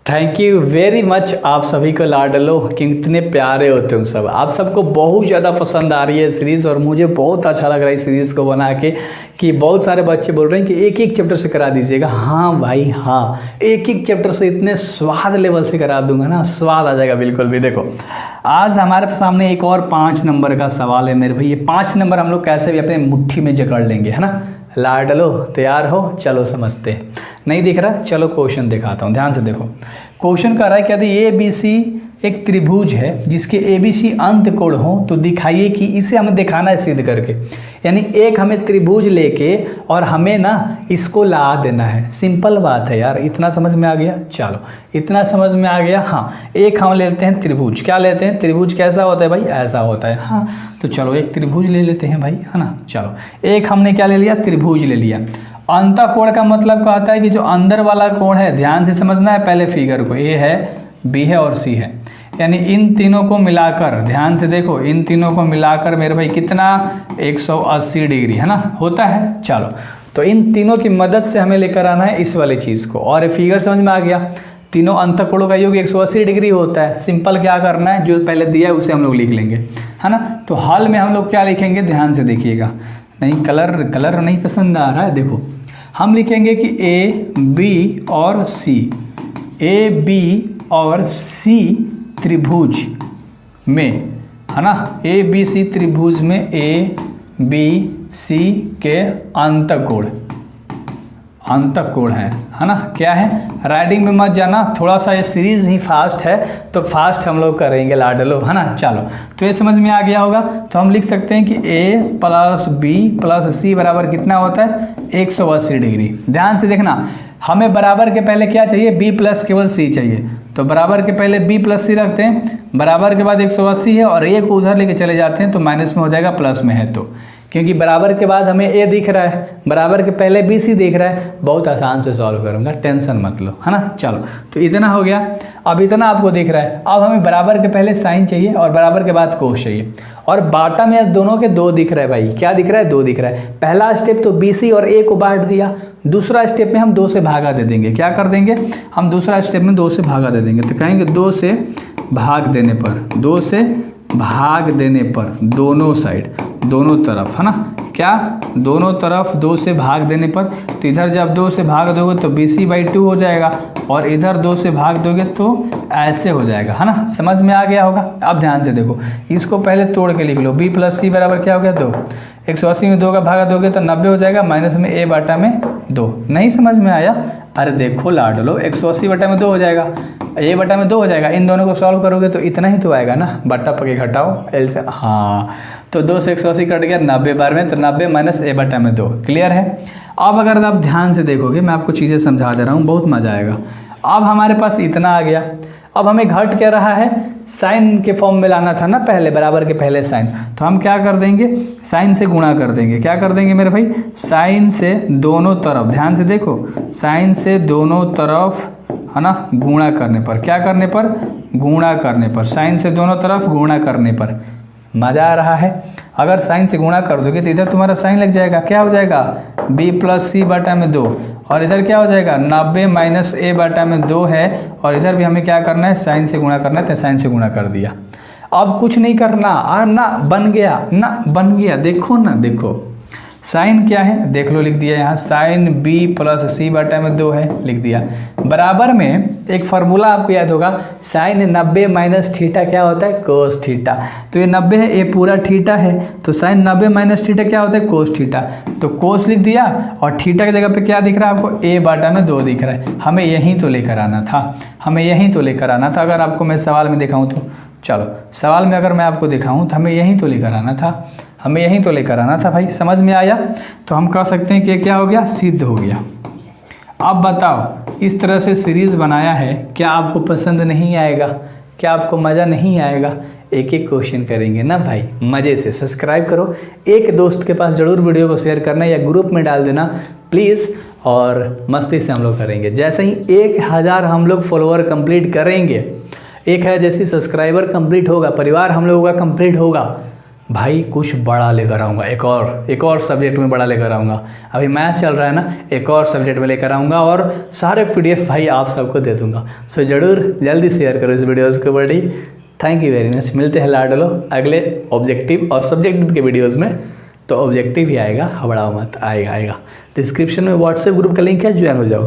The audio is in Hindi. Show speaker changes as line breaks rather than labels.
Thank you very much. आप सभी को लाडलो, कितने प्यारे होते हो सब। आप सबको बहुत ज़्यादा पसंद आ रही है सीरीज़ और मुझे बहुत अच्छा लग रहा है इस सीरीज़ को बना के कि बहुत सारे बच्चे बोल रहे हैं कि एक एक चैप्टर से करा दीजिएगा। हाँ भाई हाँ, एक एक चैप्टर से इतने स्वाद लेवल से करा दूंगा ना, स्वाद आ जाएगा बिल्कुल भी। देखो आज हमारे सामने एक और 5 नंबर का सवाल है मेरे भाई। ये 5 नंबर हम लोग कैसे भी अपने मुट्ठी में जकड़ लेंगे, है ना। लाडलो तैयार हो, चलो समझते। नहीं दिख रहा, चलो क्वेश्चन दिखाता हूँ, ध्यान से देखो। क्वेश्चन कह रहा है कि यदि ए बी सी एक त्रिभुज है जिसके ए बी सी अंत कोण हो तो दिखाइए कि इसे हमें दिखाना है सिद्ध करके। यानी एक हमें त्रिभुज लेके और हमें ना इसको ला देना है। सिंपल बात है यार, इतना समझ में आ गया। चलो इतना समझ में आ गया। हाँ, एक हम लेते हैं त्रिभुज। क्या लेते हैं? त्रिभुज कैसा होता है भाई? ऐसा होता है। हाँ तो चलो एक त्रिभुज ले लेते हैं भाई, है ना। चलो एक हमने क्या ले लिया? त्रिभुज ले लिया। अंतःकोण का मतलब कहता है कि जो अंदर वाला कोण है, ध्यान से समझना है पहले फिगर को। ए है, बी है और सी है, यानी इन तीनों को मिलाकर, ध्यान से देखो, इन तीनों को मिलाकर मेरे भाई कितना 180 डिग्री, है ना, होता है। चलो तो इन तीनों की मदद से हमें लेकर आना है इस वाली चीज़ को। और फिगर समझ में आ गया। तीनों अंतःकोणों का योग 180 डिग्री होता है। सिंपल क्या करना है, जो पहले दिया है उसे हम लोग लिख लेंगे, है ना। तो हल में हम लोग क्या लिखेंगे, ध्यान से देखिएगा। नहीं कलर नहीं पसंद आ रहा है, देखो हम लिखेंगे कि ए बी और सी, ए बी और सी त्रिभुज में, है ना, ए बी सी त्रिभुज में ए बी सी के अंतःकोण है ना। क्या है? राइटिंग में मत जाना, थोड़ा सा ये सीरीज ही फास्ट है तो फास्ट हम लोग करेंगे लाडलो, है ना। चलो तो ये समझ में आ गया होगा। तो हम लिख सकते हैं कि ए प्लस बी प्लस सी बराबर कितना होता है? 180 डिग्री। ध्यान से देखना, हमें बराबर के पहले क्या चाहिए? बी प्लस केवल सी चाहिए। तो बराबर के पहले बी प्लस सी रखते हैं, बराबर के बाद 180 है और ए को उधर लेके चले जाते हैं तो माइनस में हो जाएगा, प्लस में है तो, क्योंकि बराबर के बाद हमें ए दिख रहा है, बराबर के पहले बी सी दिख रहा है। बहुत आसान से सॉल्व करूंगा, टेंशन मत लो, है ना। चलो तो इतना हो गया। अब इतना आपको दिख रहा है। अब हमें बराबर के पहले साइन चाहिए और बराबर के बाद कोस चाहिए। और बाटा में दोनों के 2 दिख रहा है भाई। क्या दिख रहा है? 2 दिख रहा है। पहला स्टेप तो बी सी और ए को बांट दिया। दूसरा स्टेप में हम 2 से भागा दे देंगे। क्या कर देंगे हम? दूसरा स्टेप में 2 से भागा दे देंगे। तो कहेंगे 2 से भाग देने पर, 2 से भाग देने पर दोनों साइड, दोनों तरफ, है ना। क्या? दोनों तरफ 2 से भाग देने पर, तो इधर जब 2 से भाग दोगे तो BC/2 हो जाएगा और इधर 2 से भाग दोगे तो ऐसे हो जाएगा, है ना। समझ में आ गया होगा। अब ध्यान से देखो, इसको पहले तोड़ के लिख लो। B प्लस सी बराबर क्या हो गया? 2। 180 में 2 का भागा दोगे तो 90 हो जाएगा, माइनस में a बटा में 2। नहीं समझ में आया? अरे देखो लाडलो, 180 बटा में 2 हो जाएगा, a बटा में 2 हो जाएगा। इन दोनों को सॉल्व करोगे तो इतना ही तो आएगा ना, बटा पके घटाओ l से। हाँ तो 2 से 180 कट गया 90 बार में, तो 90 माइनस a बटा में 2। क्लियर है? अब अगर आप ध्यान से देखोगे, मैं आपको चीज़ें समझा दे रहा हूँ, बहुत मज़ा आएगा। अब हमारे पास इतना आ गया। अब हमें घट क्या रहा है? साइन के फॉर्म में लाना था ना पहले, बराबर के पहले साइन। तो हम क्या कर देंगे? साइन से गुणा कर देंगे। क्या कर देंगे मेरे भाई? साइन से दोनों तरफ, ध्यान से देखो, साइन से दोनों तरफ, है ना, गुणा करने पर। क्या करने पर? गुणा करने पर। साइन से दोनों तरफ गुणा करने पर। मज़ा आ रहा है? अगर साइन से गुणा कर दोगे तो इधर तुम्हारा साइन लग जाएगा। क्या हो जाएगा? b प्लस सी बटा में 2 और इधर क्या हो जाएगा? 90 माइनस a बटा में 2 है और इधर भी हमें क्या करना है? साइन से गुणा करना है, तो साइन से गुणा कर दिया। अब कुछ नहीं करना, ना बन गया, ना बन गया। देखो ना, देखो साइन क्या है, देख लो, लिख दिया यहाँ, साइन b प्लस सी बटा में 2 है, लिख दिया। बराबर में एक फार्मूला आपको याद होगा, साइन 90 माइनस थीटा क्या होता है? Cos theta. तो ये 90 है, ये पूरा थीटा है, तो साइन 90 माइनस थीटा क्या होता है? Cos theta. तो कोस लिख दिया और थीटा की जगह पे क्या दिख रहा है आपको? a बटा में 2 दिख रहा है। हमें यहीं तो लेकर आना था, हमें यहीं तो लेकर आना था। अगर आपको मैं सवाल में दिखाऊँ तो, चलो सवाल में अगर मैं आपको दिखाऊँ तो हमें यहीं तो लेकर आना था, हमें यहीं तो लेकर आना था भाई। समझ में आया? तो हम कह सकते हैं कि क्या हो गया? सिद्ध हो गया। अब बताओ, इस तरह से सीरीज़ बनाया है, क्या आपको पसंद नहीं आएगा? क्या आपको मज़ा नहीं आएगा? एक एक क्वेश्चन करेंगे ना भाई, मज़े से। सब्सक्राइब करो, एक दोस्त के पास ज़रूर वीडियो को शेयर करना या ग्रुप में डाल देना प्लीज़, और मस्ती से हम लोग करेंगे। जैसे ही 1000 हम लोग फॉलोअर कंप्लीट करेंगे, 1000 जैसी सब्सक्राइबर कंप्लीट होगा, परिवार हम लोगों का कंप्लीट होगा, भाई कुछ बड़ा लेकर आऊँगा, एक और सब्जेक्ट में बड़ा लेकर आऊँगा। अभी मैथ चल रहा है ना, एक और सब्जेक्ट में लेकर आऊँगा और सारे PDF भाई आप सबको दे दूँगा। सो ज़रूर जल्दी शेयर करो इस वीडियोज़ को बड़ी। Thank you very much. मिलते हैं लाडलो अगले ऑब्जेक्टिव और सब्जेक्टिव के वीडियोज़ में। तो ऑब्जेक्टिव ही आएगा, हबड़ाओ मत, आएगा। डिस्क्रिप्शन में व्हाट्सएप ग्रुप का लिंक है, ज्वाइन हो जाओ।